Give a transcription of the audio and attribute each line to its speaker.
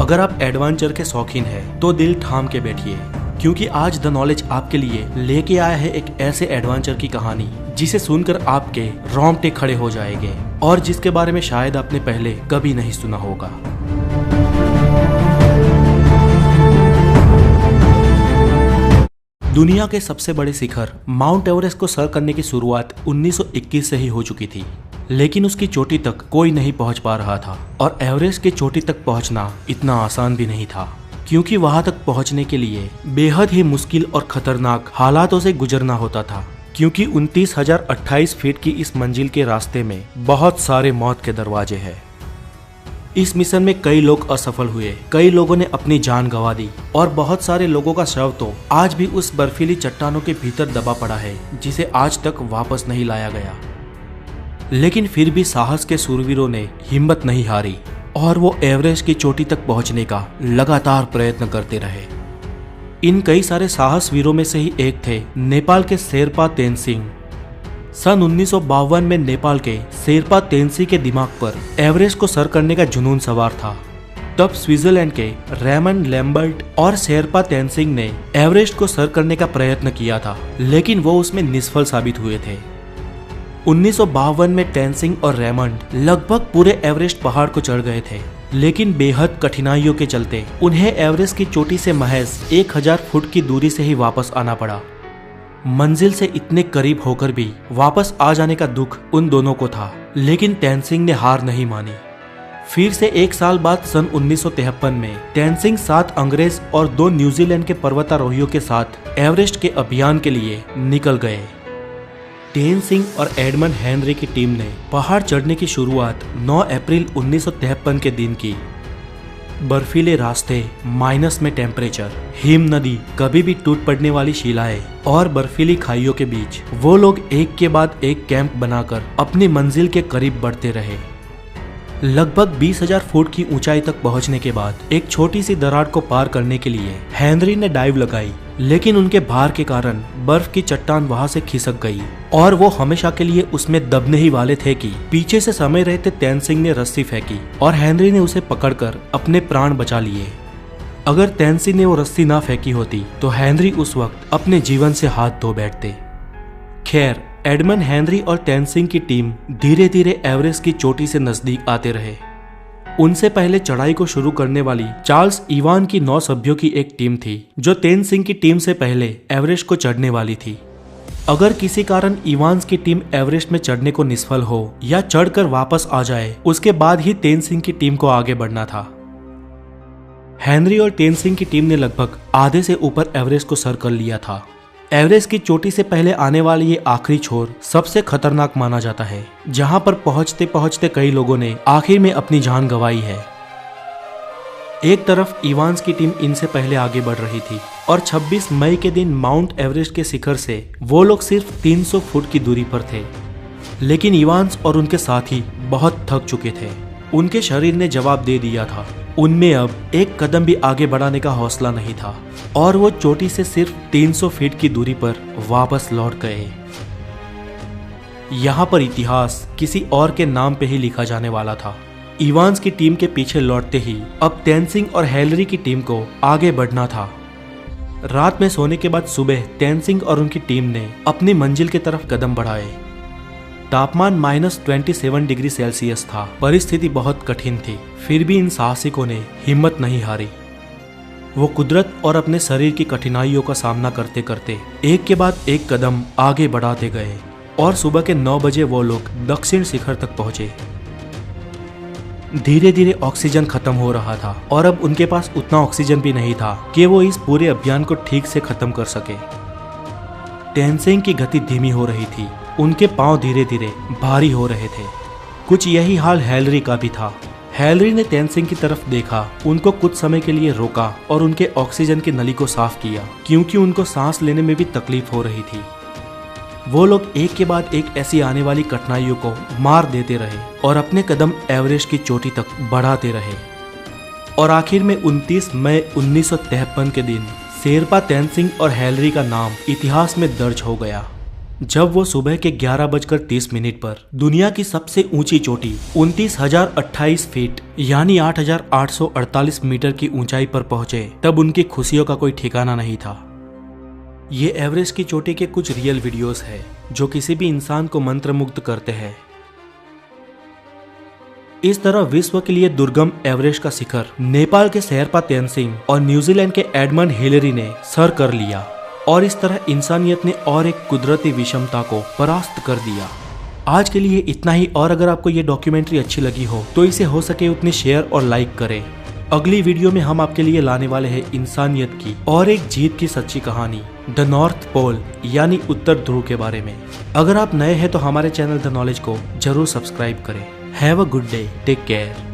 Speaker 1: अगर आप एडवेंचर के शौकीन हैं तो दिल थाम के बैठिए, क्योंकि आज द नॉलेज आपके लिए लेके आया है एक ऐसे एडवेंचर की कहानी जिसे सुनकर आपके रोंगटे खड़े हो जाएंगे और जिसके बारे में शायद आपने पहले कभी नहीं सुना होगा। दुनिया के सबसे बड़े शिखर माउंट एवरेस्ट को सर करने की शुरुआत 1921 से ही हो चुकी थी, लेकिन उसकी चोटी तक कोई नहीं पहुंच पा रहा था। और एवरेस्ट की चोटी तक पहुंचना इतना आसान भी नहीं था, क्योंकि वहां तक पहुंचने के लिए बेहद ही मुश्किल और खतरनाक हालातों से गुजरना होता था, क्योंकि 29,028 फीट की इस मंजिल के रास्ते में बहुत सारे मौत के दरवाजे हैं। इस मिशन में कई लोग असफल हुए, कई लोगों ने अपनी जान गंवा दी और बहुत सारे लोगों का शव तो आज भी उस बर्फीली चट्टानों के भीतर दबा पड़ा है, जिसे आज तक वापस नहीं लाया गया। लेकिन फिर भी साहस के शूरवीरों ने हिम्मत नहीं हारी और वो एवरेस्ट की चोटी तक पहुंचने का लगातार प्रयत्न करते रहे। इन कई सारे साहस वीरों में से ही एक थे नेपाल के शेरपा तेनसिंग। सन 1952 में नेपाल के शेरपा तेनसी के दिमाग पर एवरेस्ट को सर करने का जुनून सवार था। तब स्विट्जरलैंड के रेमंड लैम्बर्ट और शेरपा तेनसिंग ने एवरेस्ट को सर करने का प्रयत्न किया था, लेकिन वो उसमें निष्फल साबित हुए थे। 1952 में तेनसिंग और रेमंड लगभग पूरे एवरेस्ट पहाड़ को चढ़ गए थे, लेकिन बेहद कठिनाइयों के चलते उन्हें एवरेस्ट की चोटी से महज 1000 फुट की दूरी से ही वापस आना पड़ा। मंजिल से इतने करीब होकर भी वापस आ जाने का दुख उन दोनों को था, लेकिन तेनसिंग ने हार नहीं मानी। फिर से एक साल बाद सन 1953 में तेनसिंग 7 अंग्रेज और 2 न्यूजीलैंड के पर्वतारोहियों के साथ एवरेस्ट के अभियान के लिए निकल गए। तेनसिंग और एडमंड हेनरी की टीम ने पहाड़ चढ़ने की शुरुआत 9 अप्रैल 1953 के दिन की। बर्फीले रास्ते, माइनस में टेम्परेचर, हिम नदी, कभी भी टूट पड़ने वाली शिलाएं और बर्फीली खाइयों के बीच वो लोग एक के बाद एक कैंप बनाकर अपनी मंजिल के करीब बढ़ते रहे। लगभग 20,000 फुट की ऊंचाई तक पहुंचने के बाद एक छोटी सी दरार को पार करने के लिए हेनरी ने डाइव लगाई, लेकिन उनके भार के कारण बर्फ की चट्टान वहां से खिसक गई और वो हमेशा के लिए उसमें दबने ही वाले थे कि पीछे से समय रहते तेनसिंग ने रस्सी फेंकी और हेनरी ने उसे पकड़कर अपने प्राण बचा लिए। अगर तेनसिंग ने वो रस्सी ना फेंकी होती तो हेनरी उस वक्त अपने जीवन से हाथ धो बैठते। खैर, एडमंड हेनरी और तेनसिंग की टीम धीरे धीरे एवरेस्ट की चोटी से नजदीक आते रहे। उनसे पहले चढ़ाई को शुरू करने वाली चार्ल्स इवान की 9 सभ्यों की एक टीम थी, जो तेनसिंग की टीम से पहले एवरेस्ट को चढ़ने वाली थी। अगर किसी कारण इवान्स की टीम एवरेस्ट में चढ़ने को निष्फल हो या चढ़कर वापस आ जाए, उसके बाद ही तेनसिंग की टीम को आगे बढ़ना था। हेनरी और तेनसिंग की टीम ने लगभग आधे से ऊपर एवरेस्ट को सर कर लिया था। एवरेस्ट की चोटी से पहले आने वाली ये आखिरी छोर सबसे खतरनाक माना जाता है, जहां पर पहुंचते पहुंचते कई लोगों ने आखिर में अपनी जान गंवाई है। एक तरफ इवान्स की टीम इनसे पहले आगे बढ़ रही थी और 26 मई के दिन माउंट एवरेस्ट के शिखर से वो लोग सिर्फ 300 फुट की दूरी पर थे, लेकिन इवान्स और उनके साथी बहुत थक चुके थे। उनके शरीर ने जवाब दे दिया था, उनमें अब एक कदम भी आगे बढ़ाने का हौसला नहीं था और वो चोटी से सिर्फ 300 फीट की दूरी पर वापस लौट गए। यहाँ पर इतिहास किसी और के नाम पे ही लिखा जाने वाला था। इवान्स की टीम के पीछे लौटते ही अब तेनसिंग और हेनरी की टीम को आगे बढ़ना था। रात में सोने के बाद सुबह तेनसिंग और उनकी टीम ने अपनी मंजिल की तरफ कदम बढ़ाए। तापमान -27 डिग्री सेल्सियस था। परिस्थिति बहुत कठिन थी, फिर भी इन साहसिकों ने हिम्मत नहीं हारी। वो कुदरत और अपने शरीर की कठिनाइयों का सामना करते करते एक के बाद एक कदम आगे बढ़ाते गए और सुबह के 9 बजे वो लोग दक्षिण शिखर तक पहुंचे। धीरे धीरे ऑक्सीजन खत्म हो रहा था और अब उनके पास उतना ऑक्सीजन भी नहीं था कि वो इस पूरे अभियान को ठीक से खत्म कर सके। तेनसिंग की गति धीमी हो रही थी, उनके पांव धीरे धीरे भारी हो रहे थे। कुछ यही हाल हेनरी का भी था। हेनरी ने तेनसिंग की तरफ देखा, उनको कुछ समय के लिए रोका और उनके ऑक्सीजन की नली को साफ किया, क्योंकि उनको सांस लेने में भी तकलीफ हो रही थी। वो लोग एक के बाद एक ऐसी आने वाली कठिनाइयों को मार देते रहे और अपने कदम एवरेस्ट की चोटी तक बढ़ाते रहे। और आखिर में 29 मई 1953 के दिन शेरपा तेनसिंग और हेनरी का नाम इतिहास में दर्ज हो गया। जब वो सुबह के 11:30 पर दुनिया की सबसे ऊंची चोटी 29,028 फीट यानी 8,848 मीटर की ऊंचाई पर पहुंचे, तब उनकी खुशियों का कोई ठिकाना नहीं था। ये एवरेस्ट की चोटी के कुछ रियल वीडियोस है जो किसी भी इंसान को मंत्रमुग्ध करते हैं। इस तरह विश्व के लिए दुर्गम एवरेस्ट का शिखर नेपाल के शेरपा तेनसिंग और न्यूजीलैंड के एडमंड हिलेरी ने सर कर लिया और इस तरह इंसानियत ने और एक कुदरती विषमता को परास्त कर दिया। आज के लिए इतना ही, और अगर आपको ये डॉक्यूमेंट्री अच्छी लगी हो तो इसे हो सके उतनी शेयर और लाइक करें। अगली वीडियो में हम आपके लिए लाने वाले हैं इंसानियत की और एक जीत की सच्ची कहानी, द नॉर्थ पोल यानी उत्तर ध्रुव के बारे में। अगर आप नए हैं तो हमारे चैनल द नॉलेज को जरूर सब्सक्राइब करें। Have a good day, take care.